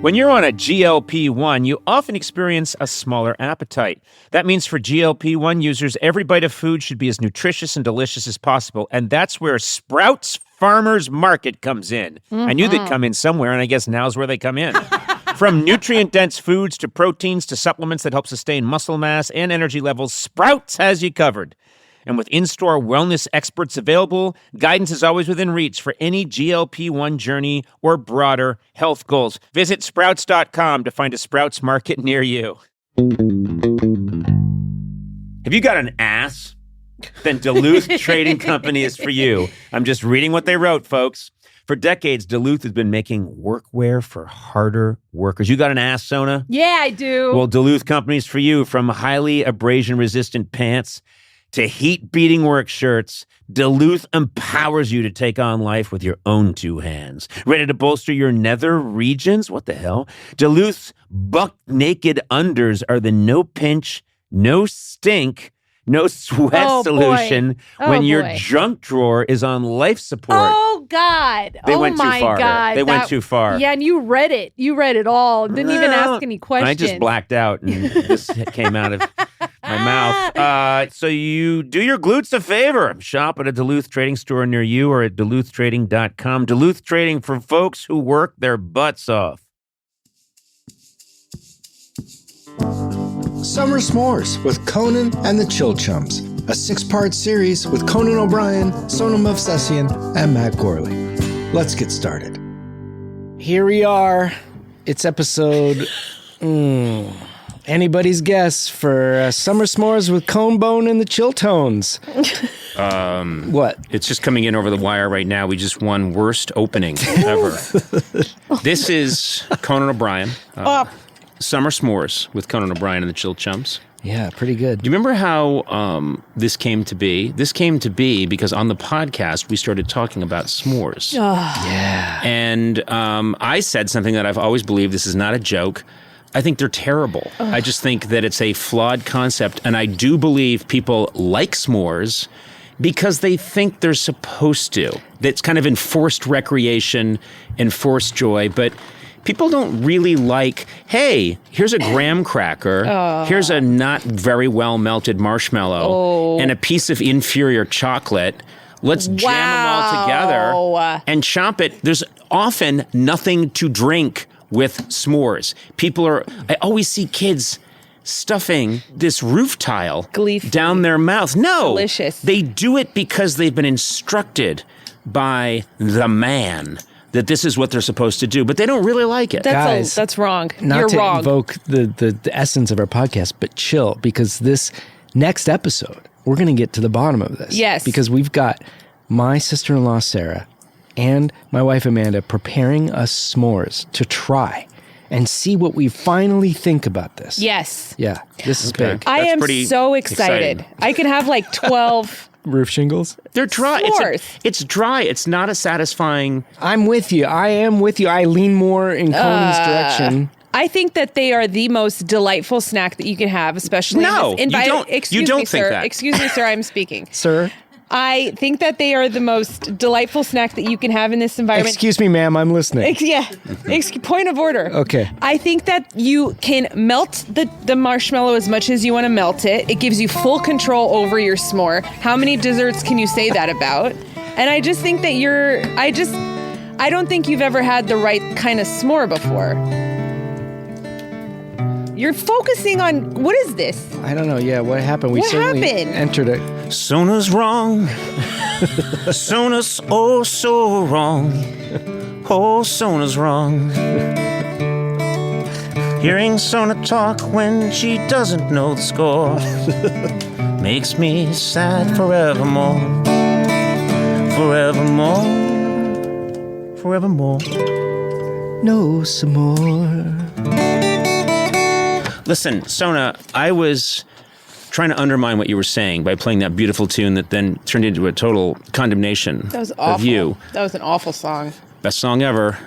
When you're on a GLP-1, you often experience a smaller appetite. That means for GLP-1 users, every bite of food should be as nutritious and delicious as possible, and that's where Sprouts Farmers Market comes in. I knew they'd come in somewhere, and I guess now's where they come in. From nutrient-dense foods to proteins to supplements that help sustain muscle mass and energy levels, Sprouts has you covered. And with in-store wellness experts available, guidance is always within reach for any GLP-1 journey or broader health goals. Visit Sprouts.com to find a Sprouts Market near you. Have you got an ass? Then Duluth Trading Company is for you. I'm just reading what they wrote, folks. For decades, Duluth has been making workwear for harder workers. You got an ass, Sona? Yeah, I do. Well, Duluth Company's for you. From highly abrasion-resistant pants to heat-beating work shirts, Duluth empowers you to take on life with your own two hands. Ready to bolster your nether regions? What the hell? Duluth's buck-naked unders are the no-pinch, no-stink, no sweat solution when your junk drawer is on life support. Oh, God. They went too far. God. They went too far. Yeah, and you read it. You read it all. Didn't even ask any questions. I just blacked out, and this came out of my mouth. So you do your glutes a favor. Shop at a Duluth Trading store near you or at duluthtrading.com. Duluth Trading for folks who work their butts off. Summer S'mores with Conan and the Chill Chums, a 6-part series with Conan O'Brien, Sona Movsesian, and Matt Gorley. Let's get started. Here we are. It's episode anybody's guess for Summer S'mores with Cone Bone and the Chill Tones. What? It's just coming in over the wire right now. We just won worst opening ever. This is Conan O'Brien. Summer S'mores with Conan O'Brien and the Chill Chums. Yeah, pretty good. Do you remember how this came to be? This came to be because on the podcast, we started talking about s'mores. Yeah. And I said something that I've always believed. This is not a joke. I think they're terrible. I just think that it's a flawed concept. And I do believe people like s'mores because they think they're supposed to. It's kind of enforced recreation, enforced joy. But people don't really like, hey, here's a graham cracker, here's a not very well melted marshmallow, and a piece of inferior chocolate. Let's jam them all together and chomp it. There's often nothing to drink with s'mores. I always see kids stuffing this roof tile down their mouth. No, delicious. They do it because they've been instructed by the man that this is what they're supposed to do, but they don't really like it. That's wrong. Not You're wrong. Invoke the essence of our podcast, but chill, because this next episode, we're going to get to the bottom of this. Yes. Because we've got my sister-in-law, Sarah, and my wife, Amanda, preparing us s'mores to try and see what we finally think about this. Yes. Yeah, this is big. I am so exciting. excited. I can have like 12... Roof shingles? They're dry. S'mores. It's dry. It's not a satisfying... I'm with you. I am with you. I lean more in Conan's direction. I think that they are the most delightful snack that you can have, especially in this environment. You don't think that. Excuse me, sir, I'm speaking. Sir? I think that they are the most delightful snack that you can have in this environment. Excuse me, ma'am, I'm listening. Point of order. Okay. I think that you can melt the marshmallow as much as you want to melt it. It gives you full control over your s'more. How many desserts can you say that about? And I just think that I don't think you've ever had the right kind of s'more before. You're focusing on, what is this? I don't know. Yeah, what happened? We What certainly happened? entered it. Sona's wrong. Sona's oh so wrong. Oh, Sona's wrong. Hearing Sona talk when she doesn't know the score makes me sad forevermore. Forevermore. Forevermore. No, some more. Listen, Sona, I was trying to undermine what you were saying by playing that beautiful tune that then turned into a total condemnation That was awful. of you. That was an awful song. Best song ever,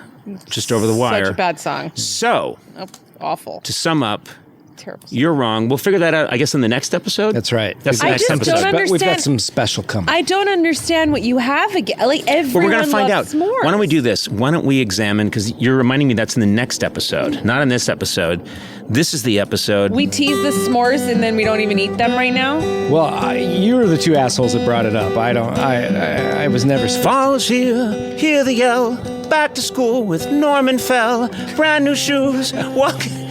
just over the wire. Such a bad song. So, Awful. to sum up, Terrible. You're wrong. We'll figure that out, I guess, in the next episode. That's right. That's the I next just episode. don't But we've got understand- some special coming. I don't understand what you have again. Like But everyone we're going to find out. loves s'mores. Why don't we do this? Why don't we examine, because you're reminding me that's in the next episode, not in this episode. This is the episode. We tease the s'mores and then we don't even eat them right now? Well, you were the two assholes that brought it up. I was never. Fall's here, hear the yell. Back to school with Norman Fell. Brand new shoes. Walking.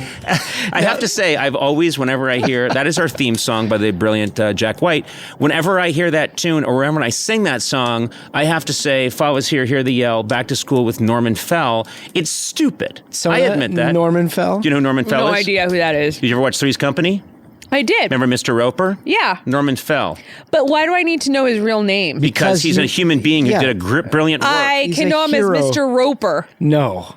I have to say, I've always, whenever I hear, that is our theme song by the brilliant Jack White. Whenever I hear that tune, or whenever I sing that song, I have to say, Fall is here, hear the yell. Back to school with Norman Fell. It's stupid. So I admit that. Norman Fell. Do you know who Norman Fell No is? idea who that is. Did you ever watch Three's Company? I did. Remember Mr. Roper? Yeah. Norman Fell. But why do I need to know his real name? Because he's a human being who yeah. did a brilliant work. I He's can a know him hero. as Mr. Roper. No.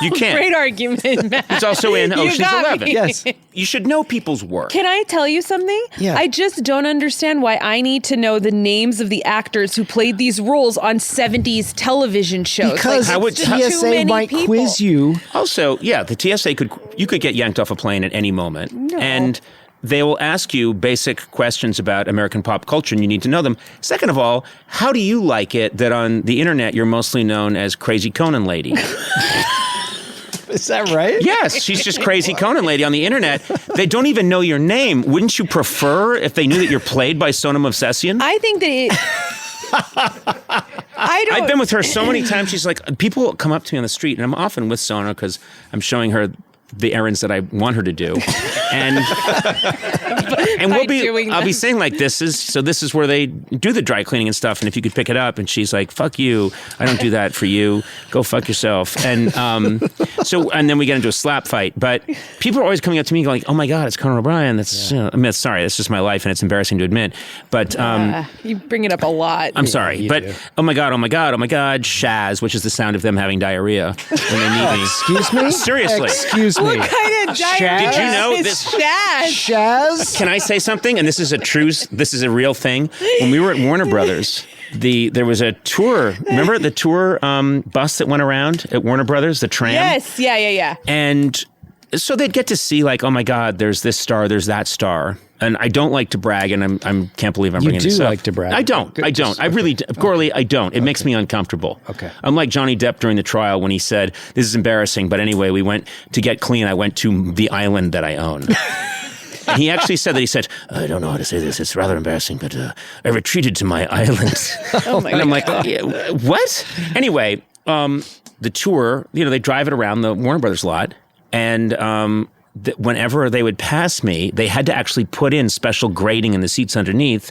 You can't. Great argument, Matt. He's also in You Ocean's got 11. me. Yes. You should know people's work. Can I tell you something? Yeah. I just don't understand why I need to know the names of the actors who played these roles on 70s television shows. Because How would- it's just too TSA many might people. quiz you. Also, yeah, the TSA you could get yanked off a plane at any moment. And they will ask you basic questions about American pop culture, and you need to know them. Second of all, how do you like it that on the internet you're mostly known as Crazy Conan Lady? Is that right? Yes, she's just Crazy Conan Lady on the internet. They don't even know your name. Wouldn't you prefer if they knew that you're played by Sonam Movsesian? I think that it. I don't. I've been with her so many times. She's like, people come up to me on the street, and I'm often with Sona because I'm showing her the errands that I want her to do, and I'll be saying like, this is where they do the dry cleaning and stuff, and if you could pick it up, and she's like, fuck you, I don't do that for you, go fuck yourself, and and then we get into a slap fight, but people are always coming up to me going, oh my god, it's Conan O'Brien. That's sorry, that's just my life, and it's embarrassing to admit, but you bring it up a lot. I'm sorry, but oh my god, Shaz, which is the sound of them having diarrhea when they meet me. Excuse me? Seriously. Excuse me. What kind of diarrhea? Did you know is this- Shaz? Shaz? Can I say something? And this is a real thing. When we were at Warner Brothers, there was a tour. Remember the tour bus that went around at Warner Brothers, the tram? Yes. Yeah. And so they'd get to see like, oh my God, there's this star, there's that star. And I don't like to brag, and I can't believe I'm bringing this up. You do like to brag. I don't. I really, Corley, I don't. It makes me uncomfortable. Okay. Unlike Johnny Depp during the trial when he said, this is embarrassing, but anyway, we went to get clean. I went to the island that I own. And he actually said that. He said, I don't know how to say this. It's rather embarrassing, but I retreated to my island. Oh my and I'm God. like, yeah, what? Anyway, the tour, they drive it around the Warner Brothers lot, and whenever they would pass me, they had to actually put in special grating in the seats underneath.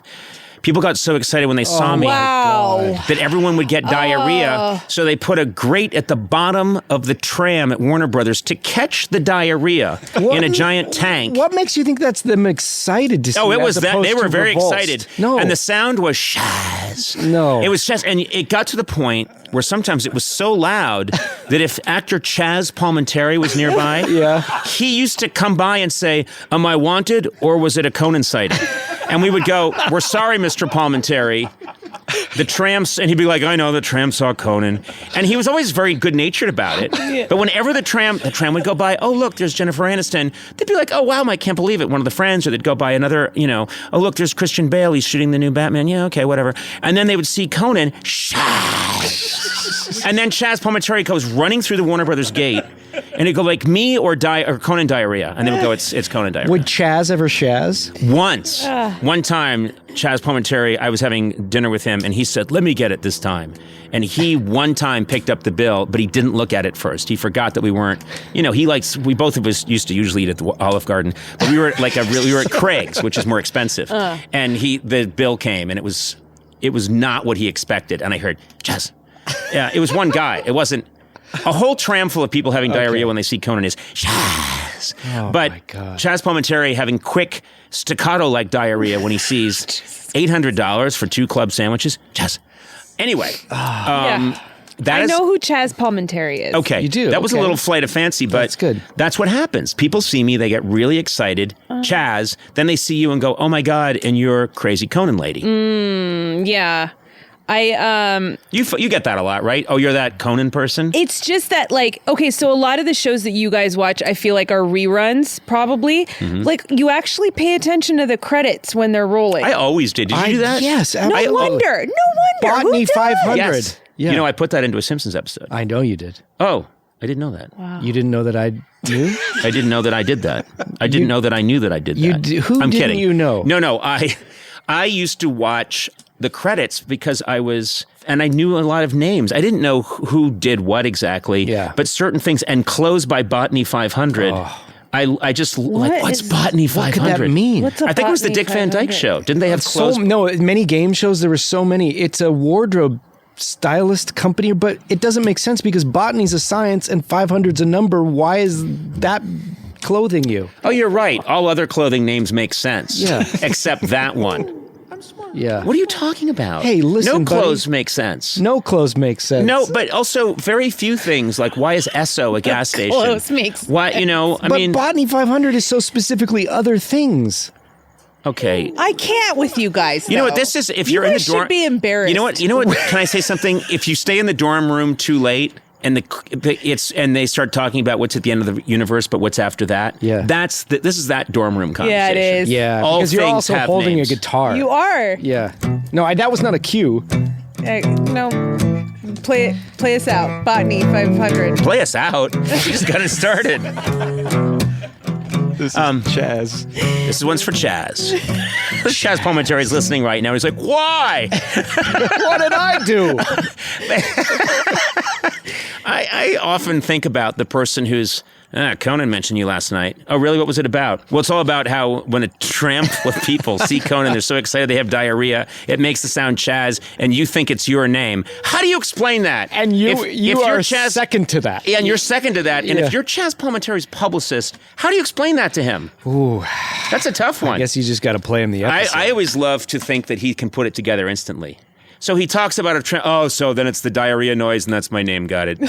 People got so excited when they saw me Wow. that everyone would get diarrhea. So they put a grate at the bottom of the tram at Warner Brothers to catch the diarrhea in a giant tank. What makes you think that's them excited to see? Oh, it as was that. opposed They were to very revulsed? excited. No. And the sound was Shaz. No. It was Shaz. And it got to the point where sometimes it was so loud that if actor Chaz Palminteri was nearby, Yeah. he used to come by and say, am I wanted or was it a Conan sighting? And we would go, we're sorry, Mr. Palminteri. The tram, and he'd be like, I know, the tram saw Conan. And he was always very good-natured about it. Yeah. But whenever the tram would go by, oh, look, there's Jennifer Aniston, they'd be like, oh, wow, I can't believe it, one of the friends. Or they'd go by another, oh, look, there's Christian Bale, he's shooting the new Batman. Yeah, okay, whatever. And then they would see Conan, Shaz. And then Chaz Palminteri goes running through the Warner Brothers gate, and he'd go like, me or Conan diarrhea. And they would go, it's Conan diarrhea. Would Chaz ever Shaz? Once. One time, Chaz Palminteri, I was having dinner with him, and he said, let me get it this time. And he one time picked up the bill, but he didn't look at it first. He forgot that we weren't, we both of us used to usually eat at the Olive Garden, but we were we were at Craig's, which is more expensive. And the bill came, and it was not what he expected. And I heard, Chaz. Yeah, it was one guy. It wasn't a whole tram full of people having diarrhea when they see Conan is Chaz. Oh, but my God. Chaz Palminteri having quick staccato-like diarrhea when he sees $800 for 2 club sandwiches. Chaz. Anyway, Yeah. that I is know who Chaz Palminteri is. okay. You do, That was a okay. little flight of fancy, but That's good. That's what happens. People see me, they get really excited. Chaz. Then they see you and go, "Oh my God!" And you're Crazy Conan Lady. Yeah. You get that a lot, right? Oh, you're that Conan person? It's just that, like, okay, so a lot of the shows that you guys watch, I feel like are reruns, probably. Mm-hmm. Like, you actually pay attention to the credits when they're rolling. I always did. Did you do that? Yes. no wonder. Botany Who does? 500. Yes. Yeah. You know, I put that into a Simpsons episode. I know you did. Oh, I didn't know that. You didn't know that I knew? I didn't know that I did that. I didn't know that I knew that I did that. Who I'm didn't kidding. you know? No. I used to watch the credits because and I knew a lot of names. I didn't know who did what exactly. Yeah. But certain things, and Closed by Botany 500. I just what's Botany 500? What could that mean? What's a I think it was the Botany Dick Van Dyke 500? Show. Didn't they have Closed? Many game shows, there were so many. It's a wardrobe stylist company, but it doesn't make sense because botany's a science and 500's a number. Why is that clothing you? Oh, you're right. All other clothing names make sense. Yeah. Except that one. Yeah. What are you talking about? Hey, listen, no clothes buddy. make sense. No clothes make sense. No, but also very few things. Like, why is Esso a gas station? Clothes makes Why, I But mean, Botany 500 is so specifically other things. okay. I can't with you guys. You know what though. this is? If You you're in the guys dorm, should be embarrassed. You know what? Can I say something? If you stay in the dorm room too late, and they start talking about what's at the end of the universe, but what's after that. Yeah. This is that dorm room conversation. Yeah, it is. Yeah, All because you're things also have holding names. a guitar. You are. Yeah. No, that was not a cue. No. Play us out. Botany 500. Play us out. We just got it started. This is Chaz. This one's for Chaz. Chaz Palminteri is listening right now. He's like, why? What did I do? I often think about the person who's, Conan mentioned you last night. Oh, really? What was it about? Well, it's all about how when a tramp with people see Conan, they're so excited they have diarrhea. It makes the sound Chaz, and you think it's your name. How do you explain that? And you if are you're Chaz, second to that. Yeah, and you're second to that. And Yeah. if you're Chaz Palminteri's publicist, how do you explain that to him? Ooh. That's a tough one. I guess you just got to play him the episode. I always love to think that he can put it together instantly. So he talks about so then it's the diarrhea noise, and that's my name. Got it.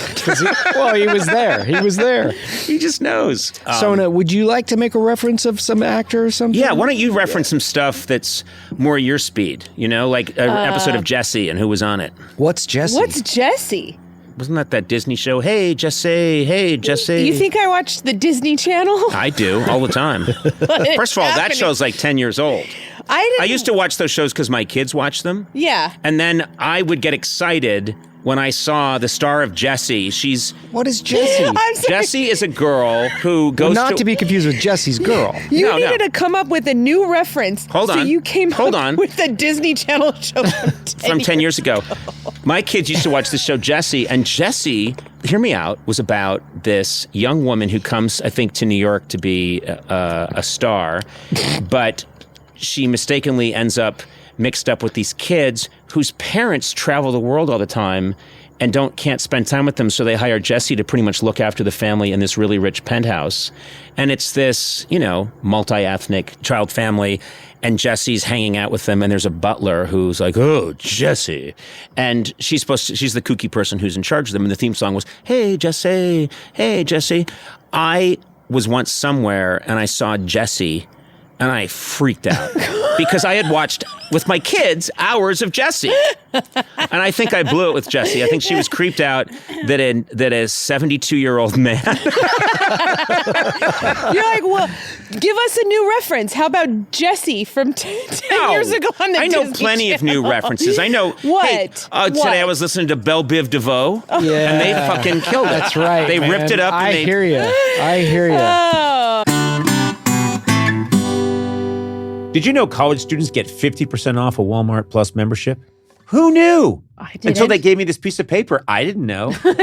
Well, he was there. He was there. He just knows. Sona, would you like to make a reference of some actor or something? Yeah, why don't you reference some stuff that's more your speed? Like an episode of Jessie and who was on it. What's Jesse? What's Jessie? Wasn't that Disney show? Hey, Jessie. Hey, Jessie. You think I watched the Disney Channel? I do all the time. First of all, that show's like 10 years old. I used to watch those shows because my kids watched them. Yeah. And then I would get excited when I saw the star of Jessie. What is Jesse? I'm sorry. Jessie is a girl who goes Not to be confused with Jesse's girl. You No, no. needed to come up with a new reference. Hold So on. you came Hold up on. with the Disney Channel show from 10 years ago. My kids used to watch the show Jessie, and Jessie, hear me out, was about this young woman who comes, I think, to New York to be a star, but she mistakenly ends up mixed up with these kids whose parents travel the world all the time and can't spend time with them, so they hire Jessie to pretty much look after the family in this really rich penthouse. And it's this, multi-ethnic child family, and Jessie's hanging out with them, and there's a butler who's like, oh, Jessie. And she's the kooky person who's in charge of them, and the theme song was, hey, Jessie, hey, Jessie. I was once somewhere, and I saw Jessie, and I freaked out because I had watched with my kids hours of Jessie, and I think I blew it with Jessie. I think she was creeped out that a 72-year-old man. You're like, well, give us a new reference. How about Jessie from 10 years ago on the I know Disney plenty of Channel? new references. I know. What? Hey, today I was listening to Belle Biv DeVoe, Yeah. and they fucking killed it. That's right. They ripped it up. I And hear you. I hear you. Oh. Did you know college students get 50% off a Walmart Plus membership? Who knew? I didn't. Until they gave me this piece of paper. I didn't know. And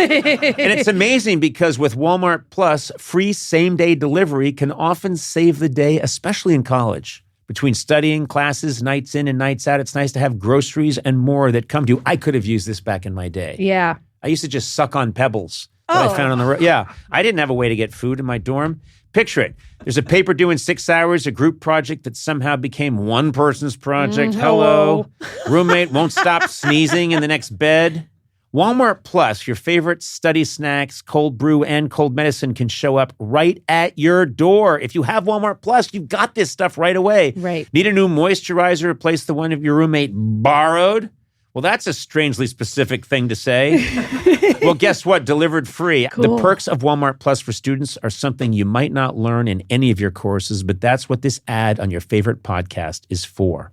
it's amazing because with Walmart Plus, free same-day delivery can often save the day, especially in college. Between studying, classes, nights in and nights out, it's nice to have groceries and more that come to you. I could have used this back in my day. Yeah. I used to just suck on pebbles that I found on the road. Yeah, I didn't have a way to get food in my dorm. Picture it. There's a paper due in 6 hours, a group project that somehow became one person's project. Hello. Roommate won't stop sneezing in the next bed. Walmart Plus, your favorite study snacks, cold brew, and cold medicine can show up right at your door. If you have Walmart Plus, you've got this stuff right away. Right. Need a new moisturizer to replace the one of your roommate borrowed? Well, that's a strangely specific thing to say. Well, guess what? Delivered free. The perks of Walmart Plus for students are something you might not learn in any of your courses, but that's what this ad on your favorite podcast is for.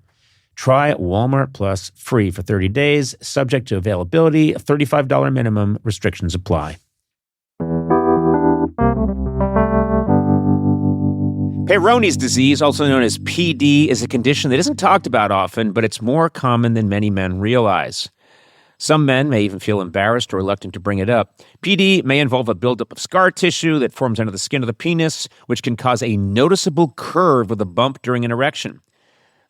Try Walmart Plus free for 30 days, subject to availability, a $35 minimum, restrictions apply. Peyronie's disease, also known as PD, is a condition that isn't talked about often, but it's more common than many men realize. Some men may even feel embarrassed or reluctant to bring it up. PD may involve a buildup of scar tissue that forms under the skin of the penis, which can cause a noticeable curve with a bump during an erection.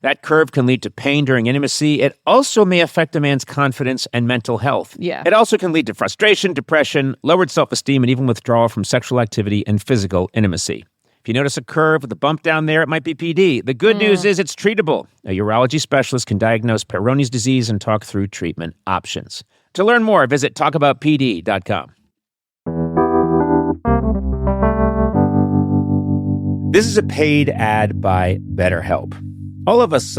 That curve can lead to pain during intimacy. It also may affect a man's confidence and mental health. Yeah. It also can lead to frustration, depression, lowered self-esteem, and even withdrawal from sexual activity and physical intimacy. If you notice a curve with a bump down there, it might be PD. The good news is it's treatable. A urology specialist can diagnose Peyronie's disease and talk through treatment options. To learn more, visit talkaboutpd.com. This is a paid ad by BetterHelp. All of us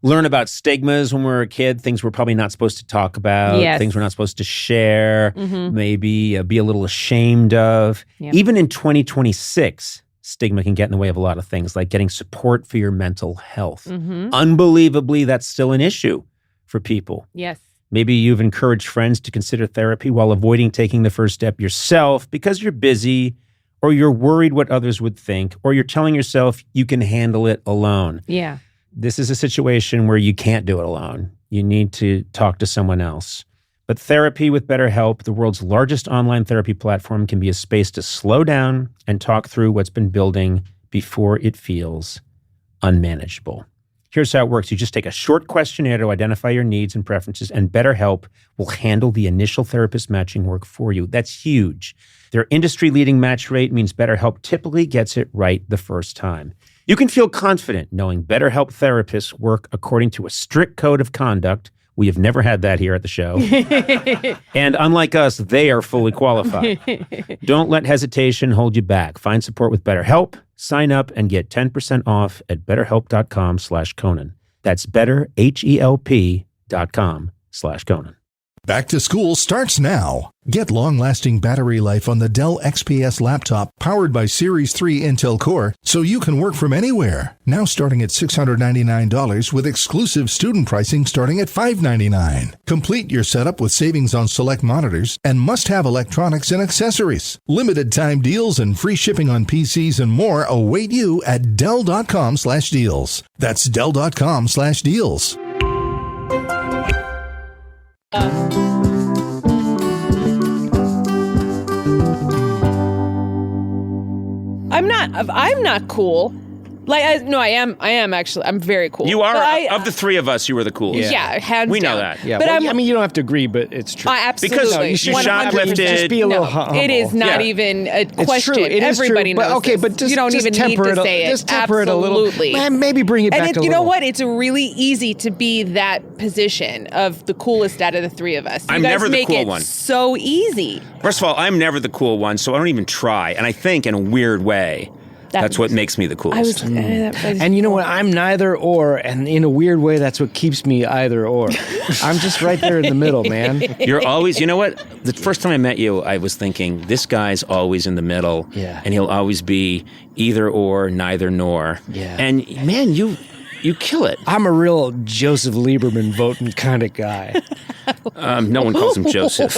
learn about stigmas when we were a kid, things we're probably not supposed to talk about, Yes. things we're not supposed to share, maybe be a little ashamed of. Yep. Even in 2026, stigma can get in the way of a lot of things, like getting support for your mental health. Unbelievably, that's still an issue for people. Yes. Maybe you've encouraged friends to consider therapy while avoiding taking the first step yourself because you're busy, or you're worried what others would think, or you're telling yourself you can handle it alone. Yeah. This is a situation where you can't do it alone. You need to talk to someone else. But therapy with BetterHelp, the world's largest online therapy platform, can be a space to slow down and talk through what's been building before it feels unmanageable. Here's how it works. You just take a short questionnaire to identify your needs and preferences, and BetterHelp will handle the initial therapist matching work for you. That's huge. Their industry-leading match rate means BetterHelp typically gets it right the first time. You can feel confident knowing BetterHelp therapists work according to a strict code of conduct. We have never had that here at the show. And unlike us, they are fully qualified. Don't let hesitation hold you back. Find support with BetterHelp. Sign up and get 10% off at betterhelp.com/Conan. That's betterhelp.com/Conan. Back to school starts now. Get long-lasting battery life on the Dell XPS laptop powered by Series 3 Intel Core so you can work from anywhere. Now starting at $699 with exclusive student pricing starting at $599. Complete your setup with savings on select monitors and must-have electronics and accessories. Limited time deals and free shipping on PCs and more await you at Dell.com/deals. That's Dell.com/deals. I'm not cool. Like, I am actually. I'm very cool. You are, But of the three of us, you were the coolest. Yeah, hands We know down. that. Yeah, But well, I mean, you don't have to agree, but it's true. Absolutely. Because you 100%. shoplifted. Just be a little humble. It is not Yeah. even a question. True. It is Everybody true, knows but, okay, this. but just, you don't just even need temper to it say it. Just temper it a little. Absolutely. Man, maybe bring it back a little. You know what? It's really easy to be that position of the coolest out of the three of us. You I'm guys never the make cool it one. so easy. First of all, I'm never the cool one, so I don't even try. And I think in a weird way, that's what makes me the coolest. And you know what? I'm neither or, and in a weird way, that's what keeps me either or. I'm just right there in the middle, man. You're always, you know what? The first time I met you, I was thinking, this guy's always in the middle. Yeah. And he'll always be either or, neither nor. Yeah. And man, you kill it. I'm a real Joseph Lieberman voting kind of guy. No one calls him Joseph.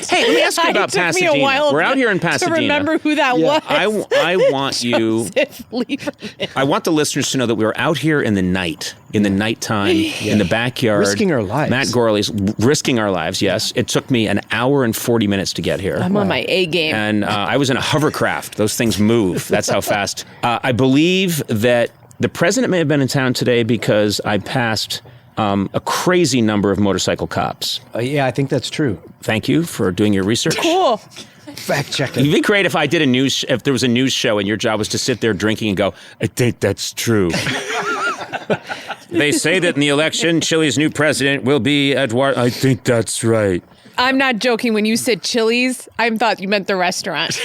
Hey, let me ask you about It took me Pasadena. a while We're out here in Pasadena. to remember who that was. I want you. Joseph Lieberman. I want the listeners to know that we were out here in the night, in the nighttime, in the backyard. Risking our lives. Matt Gorley's risking our lives, yes. It took me an hour and 40 minutes to get here. I'm on my A game. And I was in a hovercraft. Those things move. That's how fast. I believe that the president may have been in town today because I passed a crazy number of motorcycle cops. Yeah, I think that's true. Thank you for doing your research. Cool. Fact checking. It'd be great if I did if there was a news show and your job was to sit there drinking and go, I think that's true. They say that in the election, Chile's new president will be Eduardo. I think that's right. I'm not joking. When you said Chili's, I thought you meant the restaurant.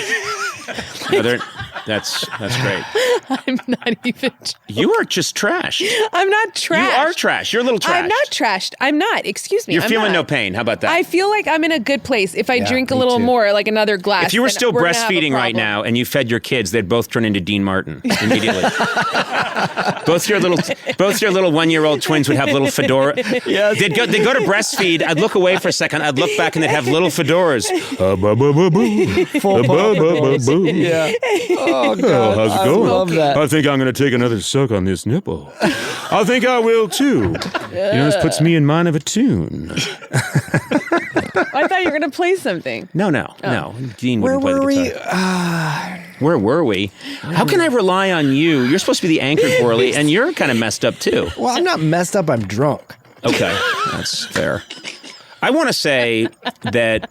No, That's great. I'm not even. You are just trash. I'm not trash. You are trash. You're a little trash. I'm not trashed. I'm not. Excuse me. You're I'm feeling not. no pain. How about that? I feel like I'm in a good place. If I drink a me little too. more, like another glass. if you were then still we're gonna have a breastfeeding right problem. now and you fed your kids, they'd both turn into Dean Martin immediately. both your little 1-year-old twins would have little fedora. Yes. They'd go to breastfeed. I'd look away for a second. I'd look back and they'd have little fedoras. Full Yeah. Oh, God. how's it I going? love that. I think I'm going to take another suck on this nipple. I think I will too. This puts me in mind of a tune. I thought you were going to play something. No. Dean Where wouldn't play were the we? guitar. Where were we? How can I rely on you? You're supposed to be the anchor, Gorley, and you're kind of messed up too. Well, I'm not messed up. I'm drunk. Okay, that's fair. I want to say that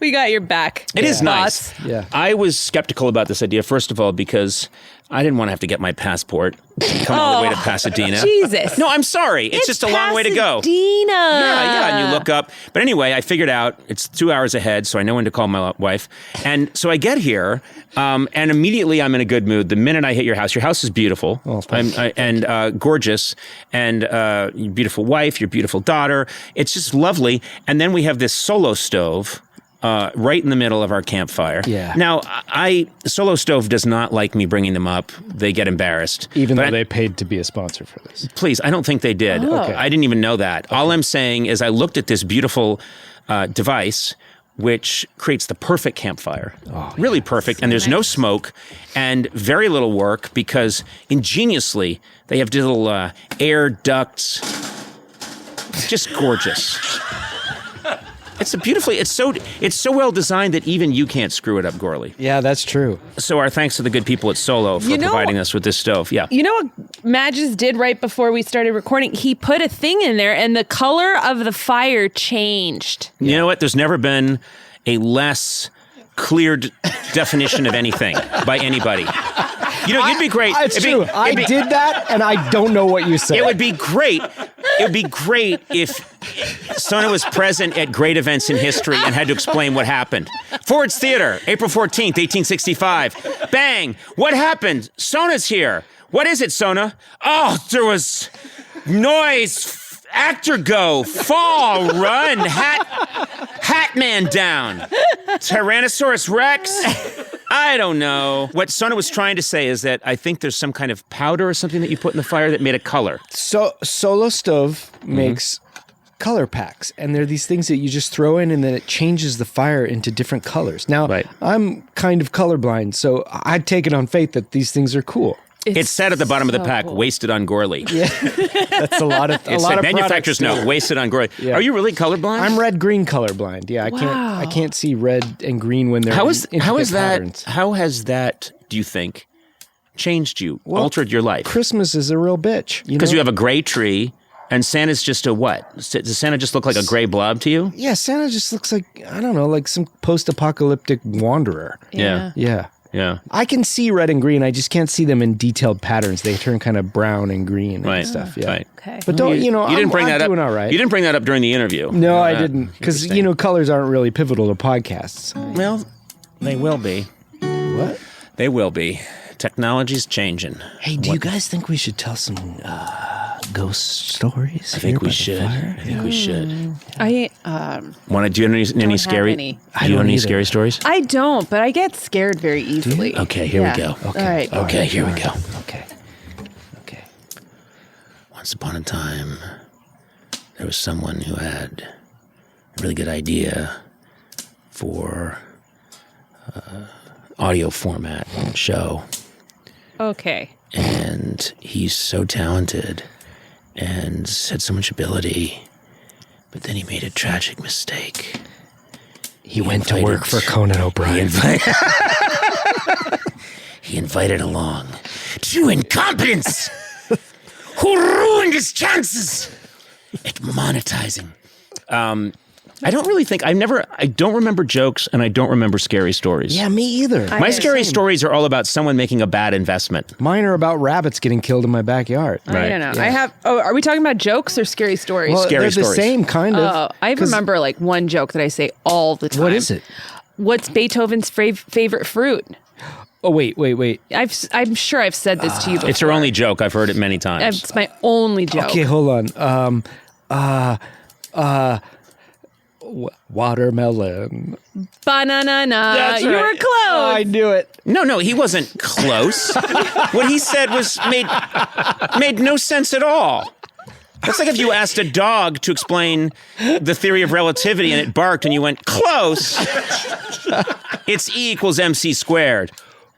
We got your back. it is nice. Thoughts? Yeah. I was skeptical about this idea, first of all, because I didn't want to have to get my passport come all the way to Pasadena. Jesus. No, I'm sorry. It's just a long way to go. Pasadena. Yeah, and you look up. But anyway, I figured out it's 2 hours ahead, so I know when to call my wife. And so I get here, and immediately I'm in a good mood. The minute I hit your house is beautiful and gorgeous, and your beautiful wife, your beautiful daughter. It's just lovely. And then we have this solo stove. Right in the middle of our campfire. Yeah. Now, Solo Stove does not like me bringing them up. They get embarrassed. Even But though they paid to be a sponsor for this. Please, I don't think they did. Okay. I didn't even know that. All I'm saying is I looked at this beautiful device which creates the perfect campfire. Really perfect. And there's no smoke and very little work because ingeniously they have little air ducts. Just gorgeous. It's so well designed that even you can't screw it up, Gorley. Yeah, that's true. So our thanks to the good people at Solo for providing us with this stove. Yeah. You know what Madge did right before we started recording? He put a thing in there and the color of the fire changed. You know what? There's never been a less clear definition of anything by anybody. You know, you'd be great. It's true. I did that, and I don't know what you said. It would be great. It would be great if Sona was present at great events in history and had to explain what happened. Ford's Theater, April 14th, 1865. Bang! What happened? Sona's here. What is it, Sona? Oh, there was noise. Actor go. Fall. Run. Hat man down. Tyrannosaurus Rex. I don't know. What Sona was trying to say is that I think there's some kind of powder or something that you put in the fire that made a color. So Solo Stove makes color packs, and they're these things that you just throw in, and then it changes the fire into different colors. Now, Right. I'm kind of colorblind, so I'd take it on faith that these things are cool. It said at the bottom of the so pack, cool. wasted on Gorley. That's a lot of It said manufacturer's products, too. note, wasted on Gorley. Yeah. Are you really colorblind? I'm red-green colorblind. Yeah, I can't see red and green when they're How is intricate that? patterns. How has that? Do you think changed you, altered your life? Christmas is a real bitch. Because you have a gray tree, and Santa's just a what? Does Santa just look like a gray blob to you? Yeah, Santa just looks like, I don't know, like some post-apocalyptic wanderer. Yeah. Yeah. I can see red and green. I just can't see them in detailed patterns. They turn kind of brown and green and stuff. Yeah. Right. Okay. But don't, You didn't bring I'm that up. doing all right. You didn't bring that up during the interview. No, I Uh, didn't. Because, interesting. colors aren't really pivotal to podcasts. Well, they will be. What? They will be. Technology's changing. Hey, do you guys think we should tell some ghost stories? I think we should. I think we should. I Want to do any scary? any. Do you have any either. scary stories? I don't, but I get scared very easily. Okay, here we go. All right. Okay, here we go. Okay. Once upon a time, there was someone who had a really good idea for audio format show. Okay. And he's so talented and had so much ability, but then he made a tragic mistake. He went to work for Conan O'Brien. He invited along two incompetents who ruined his chances at monetizing. I don't really think I don't remember jokes and I don't remember scary stories. Yeah, me either. My scary stories are all about someone making a bad investment. Mine are about rabbits getting killed in my backyard. I don't know. I have. Oh, are we talking about jokes or scary stories? Well, Scary they're the stories. same, kind of. Oh, I 'Cause remember like one joke that I say all the time. What is it? What's Beethoven's favorite fruit? Oh, wait. I'm sure I've said this to you before. It's her only joke. I've heard it many times. It's my only joke. Okay, hold on. Watermelon. Banana. That's You right. were close. I knew it. No, he wasn't close. What he said made no sense at all. That's like if you asked a dog to explain the theory of relativity and it barked and you went, close. It's E equals MC squared.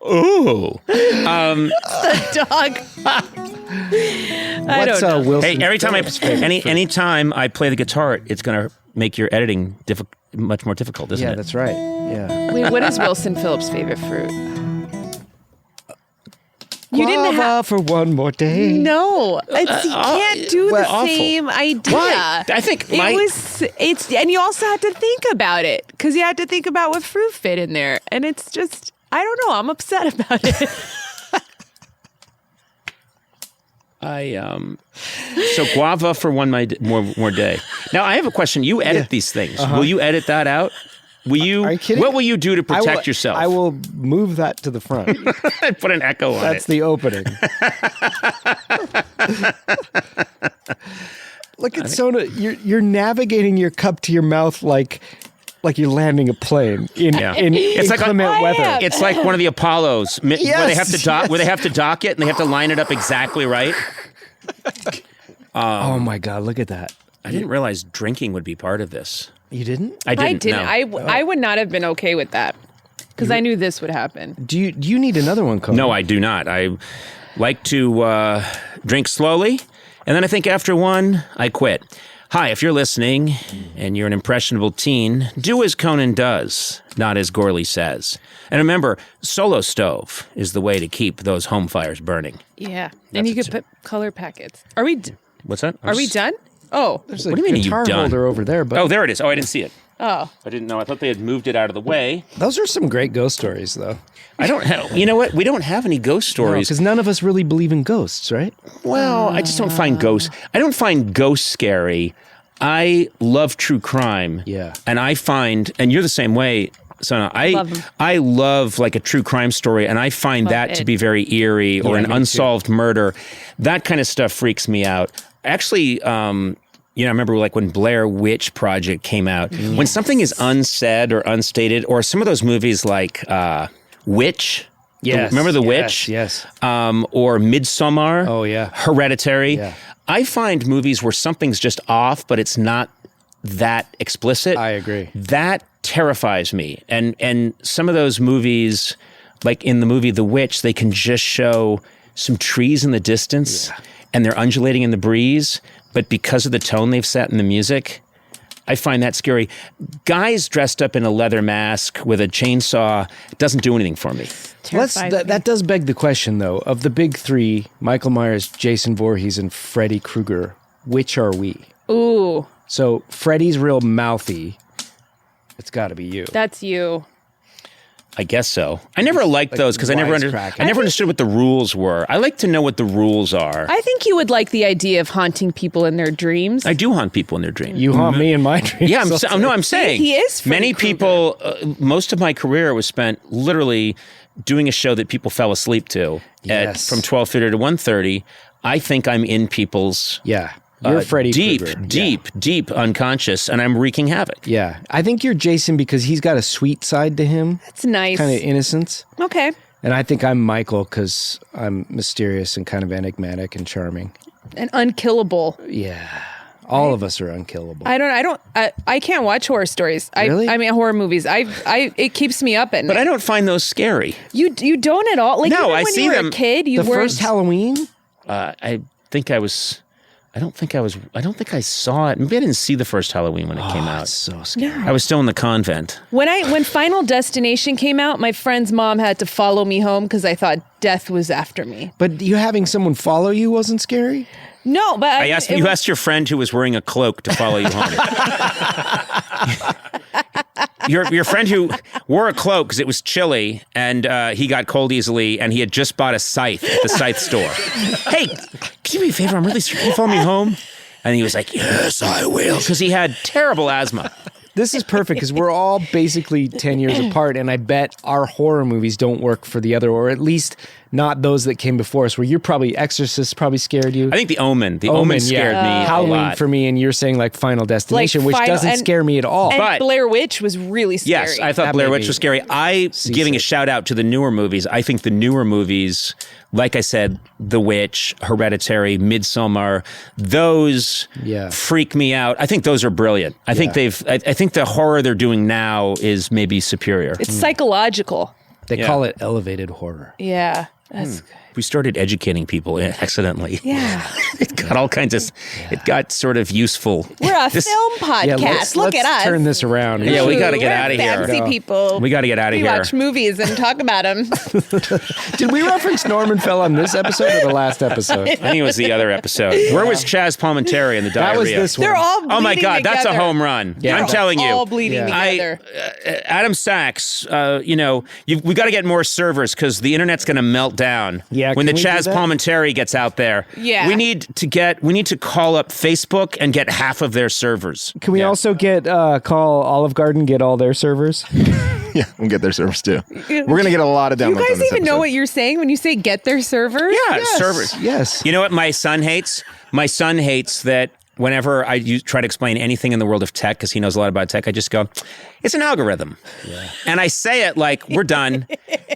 Ooh. The dog. I don't know. Wilson? Hey, every time anytime I play the guitar, it's going to make your editing much more difficult, isn't it? Yeah, that's right. Yeah. Wait, what is Wilson Phillips' favorite fruit? You didn't have for one more day. No, you can't do the awful. same idea. Why? I think and you also had to think about it because you had to think about what fruit fit in there, and it's just I don't know. I'm upset about it. So guava for one more day. Now I have a question. You edit these things. Will you edit that out? Will you? Are you kidding? What will you do to protect yourself? I will move that to the front. Put an echo on That's it. the opening. Look at Sona. You're navigating your cup to your mouth like you're landing a plane in It's like inclement weather. It's like one of the Apollos where they have to Yes, where they have to dock it and they have to line it up exactly right. Oh my God! Look at that. I didn't realize drinking would be part of this. You didn't? I didn't. No. I would not have been okay with that because I knew this would happen. Do you need another one, Conan? No, I do not. I like to drink slowly, and then I think after one, I quit. Hi, if you're listening and you're an impressionable teen, do as Conan does, not as Gorley says. And remember, solo stove is the way to keep those home fires burning. Yeah, and you could put color packets. Are we? What's that? Are we done? Oh, There's What do you mean, guitar you done? holder over there, but Oh, there it is. Oh, I didn't see it. oh. I didn't know. I thought they had moved it out of the way. those are some great ghost stories, though. I don't have. You know what? We don't have any ghost stories. Because none of us really believe in ghosts, right? Well, I just don't find ghosts. I don't find ghosts scary. I love true crime. Yeah. And I find, and you're the same way, Sona. Love 'em. I love like a true crime story, and I find that to it. be very eerie or Yeah, an me unsolved murder. That kind of stuff freaks me out. Actually, I remember like when Blair Witch Project came out. Yes. When something is unsaid or unstated, or some of those movies like Witch. Yes. Remember The Witch? Yes. Or Midsommar. Oh, yeah. Hereditary. Yeah. I find movies where something's just off, but it's not that explicit. I agree. That terrifies me. And some of those movies, like in the movie The Witch, they can just show some trees in the distance and they're undulating in the breeze. But because of the tone they've set in the music, I find that scary. Guys dressed up in a leather mask with a chainsaw doesn't do anything for me. That does beg the question, though. Of the big three, Michael Myers, Jason Voorhees, and Freddy Krueger, which are we? Ooh, So Freddy's real mouthy. It's got to be you. that's you. I guess so. I never liked those because I never wisecracking. understood what the rules were. I like to know what the rules are. I think you would like the idea of haunting people in their dreams. I do haunt people in their dreams. You haunt me in my dreams. Yeah, I'm saying. He is Freddy Many Krueger. people, most of my career was spent literally doing a show that people fell asleep to Yes. from 12:30 to 1:30. I think I'm in people's Yeah. You're Freddy Krueger. deep unconscious, and I'm wreaking havoc. Yeah. I think you're Jason because he's got a sweet side to him, That's nice. kind of innocence. Okay. And I think I'm Michael because I'm mysterious and kind of enigmatic and charming. And unkillable. Yeah. All of us are unkillable. I can't watch horror stories. Really? I mean horror movies. It keeps me up at night. But I don't find those scary. You don't at all. Like No, even I when see you were them. a kid, you the weren't. first Halloween? I think I was. I don't think I saw it. Maybe I didn't see the first Halloween when it came out. It's so scary. I was still in the convent. When Final Destination came out, my friend's mom had to follow me home because I thought death was after me. But you having someone follow you wasn't scary? No, but You asked your friend who was wearing a cloak to follow you home. Your friend who wore a cloak because it was chilly and he got cold easily, and he had just bought a scythe at the scythe store. Hey, can you do me a favor? I'm really sorry. Can you follow me home? And he was like, yes, I will. Because he had terrible asthma. This is perfect because we're all basically 10 years apart, and I bet our horror movies don't work for the other, or at least not those that came before us, where you're probably Exorcist probably scared you. I think The Omen. The Omen scared me a Halloween lot. for me, and you're saying like Final Destination, which doesn't scare me at all. And But- Blair Witch was really scary. Yes, I thought That Blair made Witch me was scary. Giving a shout out to the newer movies. I think the newer movies, like I said, The Witch, Hereditary, Midsommar, those freak me out. I think those are brilliant. I think I think the horror they're doing now is maybe superior. It's psychological. They call it elevated horror. Yeah. That's good. We started educating people accidentally. Yeah. It got all kinds of, it got sort of useful. We're a film podcast. Look at us. Turn this around. Yeah, we got to We're get out of here. fancy people. We got to get out of We here. watch movies and talk about them. Did we reference Norman Fell on this episode or the last episode? I think it was the other episode. Where was Chaz Palminteri in the diarrhea? That was this one. They're all bleeding Oh my God, that's a together. home run. Yeah. I'm telling you. All bleeding together. Adam Sachs, we got to get more servers because the internet's going to melt down. Yeah, when the can we do Chaz that? Palminteri gets out there. Yeah. we need to call up Facebook and get half of their servers. Can we also call Olive Garden, get all their servers? Yeah, we'll get their servers too. We're going to get a lot of downloads. You guys on this even know episode. what you're saying when you say get their servers? Yeah, servers. Yes. You know what my son hates? My son hates that whenever I try to explain anything in the world of tech, because he knows a lot about tech, I just go, it's an algorithm. Yeah. And I say it like, we're done.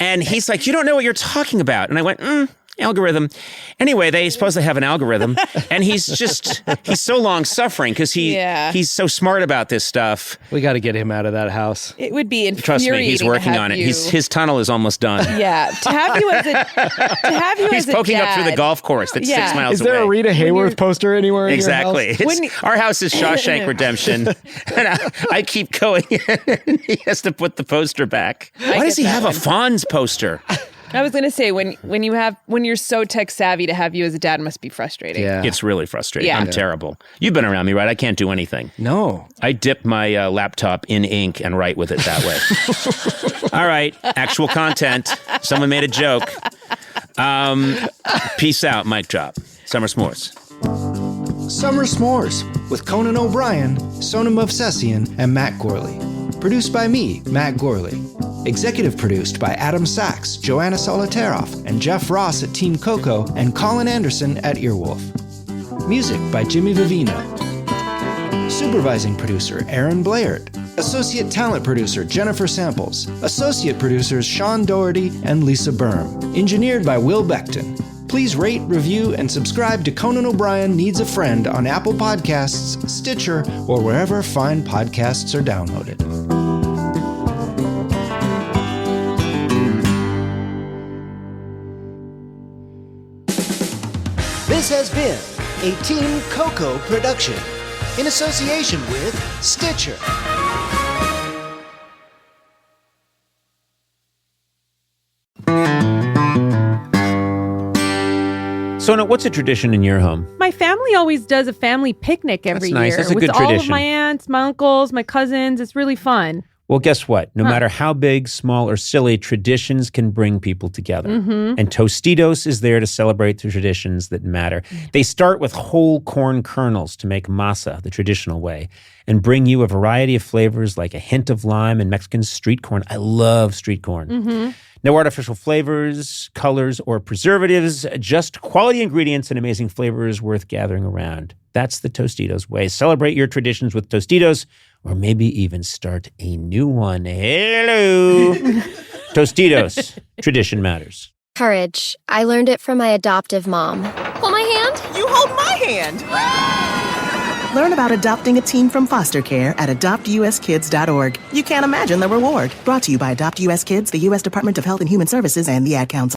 And he's like, you don't know what you're talking about. And I went, algorithm. Anyway, they supposedly have an algorithm. And he's so long suffering because he's so smart about this stuff. We got to get him out of that house. It would be Trust infuriating. me, he's working on it. His tunnel is almost done. Yeah, to have you as He's a poking up through the dad. golf course that's 6 miles Is there a away. Rita Hayworth poster anywhere in Exactly. your house? Our house is Shawshank Redemption. And I keep going. He has to put the poster back. Why does he have a Fonz poster? I was gonna say when you're so tech savvy, to have you as a dad must be frustrating. Yeah. It's really frustrating. Yeah. I'm terrible. You've been around me, right? I can't do anything. No. I dip my laptop in ink and write with it that way. All right. Actual content. Someone made a joke. Peace out. Mic drop. Summer S'mores. Summer S'mores with Conan O'Brien, Sonam Movsesian, and Matt Gorley. Produced by me, Matt Gorley. Executive produced by Adam Sachs, Joanna Solotaroff, and Jeff Ross at Team Coco, and Colin Anderson at Earwolf. Music by Jimmy Vivino. Supervising producer Aaron Blaird. Associate talent producer Jennifer Samples. Associate producers Sean Doherty and Lisa Berm. Engineered by Will Beckton. Please rate, review, and subscribe to Conan O'Brien Needs a Friend on Apple Podcasts, Stitcher, or wherever fine podcasts are downloaded. This has been a Team Coco production in association with Stitcher. So, what's a tradition in your home? My family always does a family picnic every That's nice. year That's a with good all of tradition. my aunts, my uncles, my cousins. It's really fun. Well, guess what? No matter how big, small, or silly, traditions can bring people together. Mm-hmm. And Tostitos is there to celebrate the traditions that matter. They start with whole corn kernels to make masa the traditional way and bring you a variety of flavors like a hint of lime and Mexican street corn. I love street corn. Mm-hmm. No artificial flavors, colors, or preservatives, just quality ingredients and amazing flavors worth gathering around. That's the Tostitos way. Celebrate your traditions with Tostitos, or maybe even start a new one. Hello! Tostitos. Tradition matters. Courage. I learned it from my adoptive mom. Hold my hand. You hold my hand. Learn about adopting a teen from foster care at adoptuskids.org. You can't imagine the reward. Brought to you by Adopt US Kids, the U.S. Department of Health and Human Services, and the Ad Council.